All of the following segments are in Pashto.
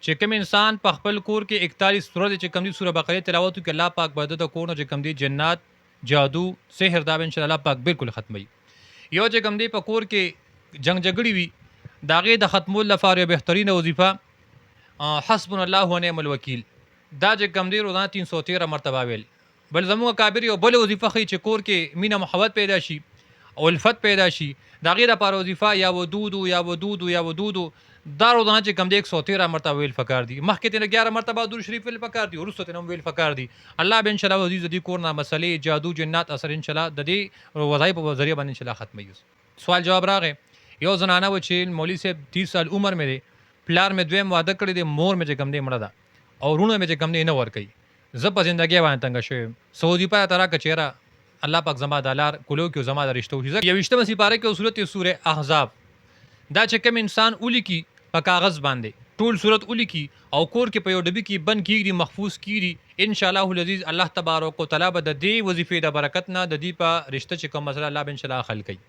چې کوم انسان په خپل کور کې 41 ورځې چې کوم دي سوره بقره تلاوت وکړي الله پاک به د کور نه چې کوم دي جنات جادو سحر دا ان شاء الله پاک بالکل ختمي. یو چې کوم دي په کور کې جنگ جګړې وي دا غي د ختمول لپاره بهترینه وظیفه حسبنا الله ونعم الوکیل دا چې کوم دي روزانه 313 مرتبه ویل. بل زموږ کابر یو بل وظیفه خي چې کور کې مینه محبت پیدا شي او الفت پیدا شي دا غي د لپاره وظیفه یا ودود دا روزانه چې کوم دي 113 مرتبه ویل فکر دي. مخکې ته 11 مرتبه درود شریف ویل فکر دي ورسته ته ویل فکر دي. الله به ان شاء الله عزیز دې کور نه مسلې جادو جنات اثر ان شاء الله د دې وظایف په ذریعہ باندې ان شاء الله ختمي. سوال جواب راغې یو زنانه و چې مولوی صاحب 30 سال عمر مې دی پلار مې دویم واده کړی دی مور مې چې کوم دی مړه ده او رونه مې چې کوم دی نه ور کوي زه په زندګۍ باندې تنګ شوم سعودي په ترا کچېرا الله پاک زما دالار کولو کې زما د رښتو شي یو وشته مسی پاره کې سورته سوره احزاب دا چې کوم انسان اولی کی په کاغذ باندې ټول صورت اولی کی او کور کې په یو ډبی کې بند کیږي محفوظ کیږي ان شاء الله العزیز الله تبارک وتعالى به د دې وظیفې د برکت نه د دې په رشته چې کوم مسله الله ان شاء الله حل کوي.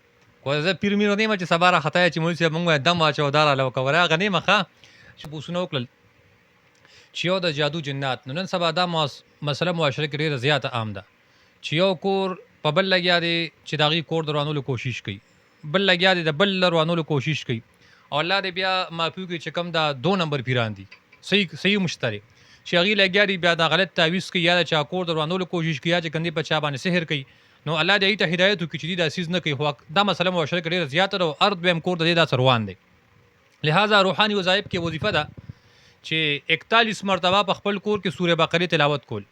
کو زه پیر مې نه ما چې سباره خطا چې مولوی صاحب موږ دم واچو دار له کوره غنی مخه شبوسنو کړل چې یو د جادو جنات نن سبا دا مسله معاشره کې ډیره زیاته عام ده چې یو کور په بل لګیا دی چې داغي کور درانولو کوشش کوي بل لګیا دی د بل درانولو کوشش کوي او الله دې بیا معفو کې چې کم دا 2 نمبر پیران دي صحیح مشتري چې هغه لګیا دی بیا دا غلط تعویض کوي یا چا کور درانولو کوشش کوي چې کندي په چا باندې سحر کوي نو الله دې ته هدایت وکړي چې دا اساس نه کوي خو دا مسله معاشره کې ډیره زیاته او ارض بهم کور د دې دا سروان دي. لہذا روحاني وظایف کې وظیفه ده چې 41 مرتبه په خپل کور کې سوره بقره تلاوت کول.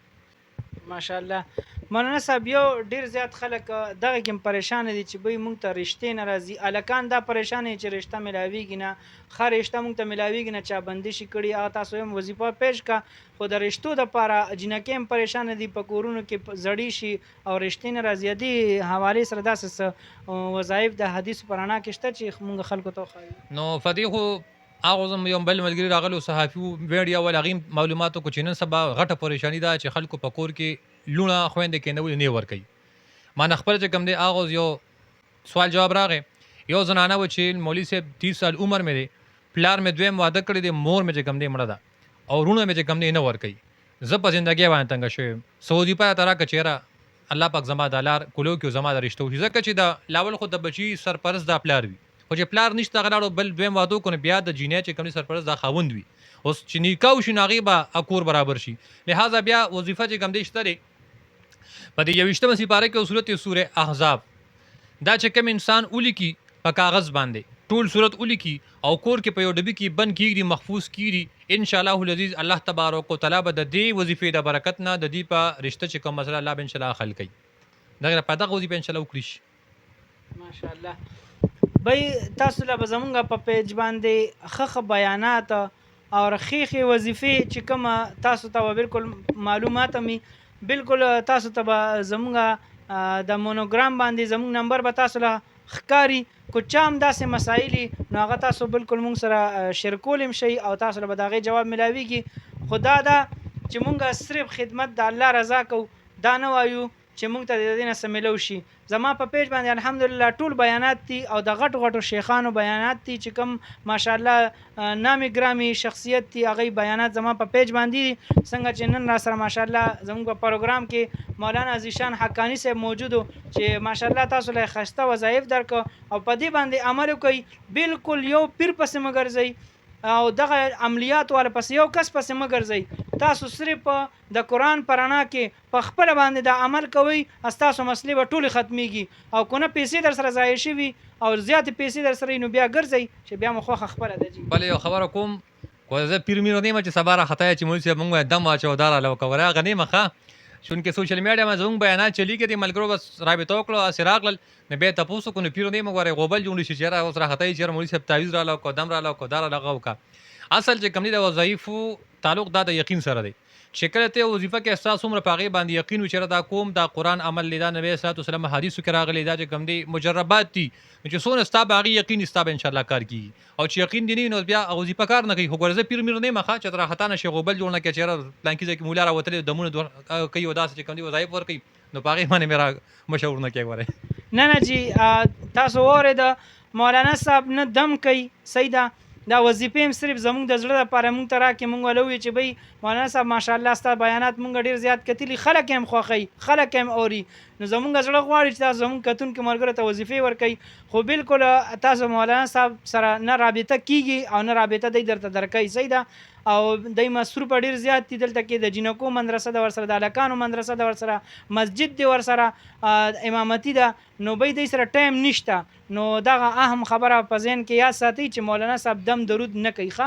ماشاءالله مولانا صاحب یو ډیر زیات خلک دغه کې پریشان دي چې به مونږ ته رښتې نه راځي الکان دا پریشان چې رښتا ملاویږي نه خا رښتا مونږ ته ملاویږي نه چا بندشي کړي هغه تاسو هم وظیفه پیش کا خو د رښتو د لپاره جنکه هم پریشان دي په کورونو کې زړی شي او رښتې نه راځي دي حواله سره داسې وظایف د حدیث پرانا کې شته چې مونږ خلکو ته خایو نو فدیخو هغه زم یو بل ملګری راغلو صحافي ویډیو ول غیم معلوماتو کو چینن سبا غټه پریشانی ده چې خلکو په کور کې لونه خويندې کې نه ور کوي. ما خپل چې کم دی هغه یو سوال جواب راغې یو زنانه و چې مولوی صاحب 30 سال عمر مې دی پلار مې دویم واده کړی دی مور مې چې کم دی مړه ده او رونه مې چې کم دی نه ور کوي زه په زندګۍ باندې تنګ شوم سعودي په ترا کچېرا الله پاک زما دالار کولو کې زما د رښتو شي ځکه چې دا لاول خو د بچي سرپرست د پلار وي خو چې پلار نشته غلاړو بل دویم وادو کنه بیا د جینې چې کوم سرپرست دا خاوند وي اوس چې نیکاو شي ناغي به اکور برابر شي. لہذا بیا وظیفه چې کوم دي شته په دې یوشته مسی پاره کې سورته سوره احزاب دا چې کوم انسان اولی کی په کاغذ باندې ټول صورت اولی کی او کور کې په یو ډبی کې بند کیږي محفوظ کیږي ان شاء الله العزیز الله تبارک وتعالى به د دې وظیفې د برکت نه د دې په رشته چې کوم مسله الله ان شاء الله حل کوي. دا په دغه وظیفه ان شاء الله وکړي. ماشاءالله بای تاسو له زمونږ په پیج باندې خخ بیانات او رخیخي وظیفې چې کوم تاسو ته بالکل معلومات می بالکل تاسو ته زمونږ د مونوګرام باندې زمونږ نمبر به تاسو له خکاری کو چام داسې مسایلی نو هغه تاسو بالکل مونږ سره شیر کولم شي او تاسو له دغه جواب ملاويږي خدا دا چې مونږ صرف خدمت د الله رضا کو دا نه وایو چې مونږ ته د دینه سملو شي. زما په پیج باندې الحمدلله ټول بیانات دي او د غټو غټو شیخانو بیانات دي چې کوم ماشاءالله نامي ګرامي شخصیت دي هغه بیانات زما په پیج باندې څنګه چې نن را سره ماشاءالله زموږ په پروګرام کې مولانا عزیشان حقانی صاحب موجودو چې ماشاءالله تاسو له خسته وظایف درک او په دې باندې عمل کوي بالکل یو پیر پس مګرځي او دغه عملیات ول پس یو کس پس مګرځي تاسو صرف د قران پرانا کې په خپل باندې د عمل کوي استاسو مسلې به ټول ختميږي او کنه پیسې در سره ضایع شي او زیات پیسې در سره نو بیا ګرځي چې بیا مخه خپل دی. بل یو خبر کوم کو زه پیر مې نه ما چې سباره خطا چې مولوی صاحب موږ دم واچو دار له کوره غنی مخه شون کې سوشل میډیا ما زوم بیانات چلی کې د ملګرو بس رابطه وکړو اسراغل نه به تاسو کو نه پیر نه مګوره غوبل جوړ شي چې را اوس را خطا چې مولوی صاحب تعویذ را له قدم را له قدار لغو کا اصل چې کم دي د وظایفو تعلق د یقین سره دی چې کله ته وظیفه کې احساس عمر پاغي باندې یقین وچره دا کوم دا قران عمل لیدا نبی صلی الله علیه وسلم حدیثو کې راغلي دا چې کم دي مجربات دي چې سونه ستا باغي یقین ستا به ان شاء الله کار کوي او چې یقین دي نو بیا وظیفه کار نه کوي خو ګورځه پیر میر نه مخه چې تر خطا نشي غوبل جوړ نه کې چیرې پلان کې چې مولا را وتل دمونه کوي وداس چې کم دي وظایف ور کوي نو پاغي باندې میرا مشهور نه کوي وره نه جی تاسو اوره د مولانا صاحب نه دم کوي سیدا دا وظیفې هم صرف زمونږ د زړه لپاره مونږ ته راکړي، مونږ ولو چې بھئی مولانا صاحب ماشاءالله ستا بیانات مونږ ډېر زیات کتلي، خلک هم خوښوي، خلک هم اوري. نو زمونږ زړه غواړي چې تاسو زمونږ کتونکو ملګرو ته وظیفې ورکوي، خو بالکل تاسو مولانا صاحب سره نه رابطه کیږي او نه رابطه دی درته درکوي. صحیح ده. او دی مصروفه ډېر زیات دي دلته کې د جینکو مدرسه ده ورسره، د هلکانو مدرسه ده ورسره، مسجد دی ورسره، امامتي ده، نو بی دی سره ټایم نشته. نو دغه اهم خبره په ذهن کې یاد ساتئ چې مولانا صاحب دم درود نه کوي ښه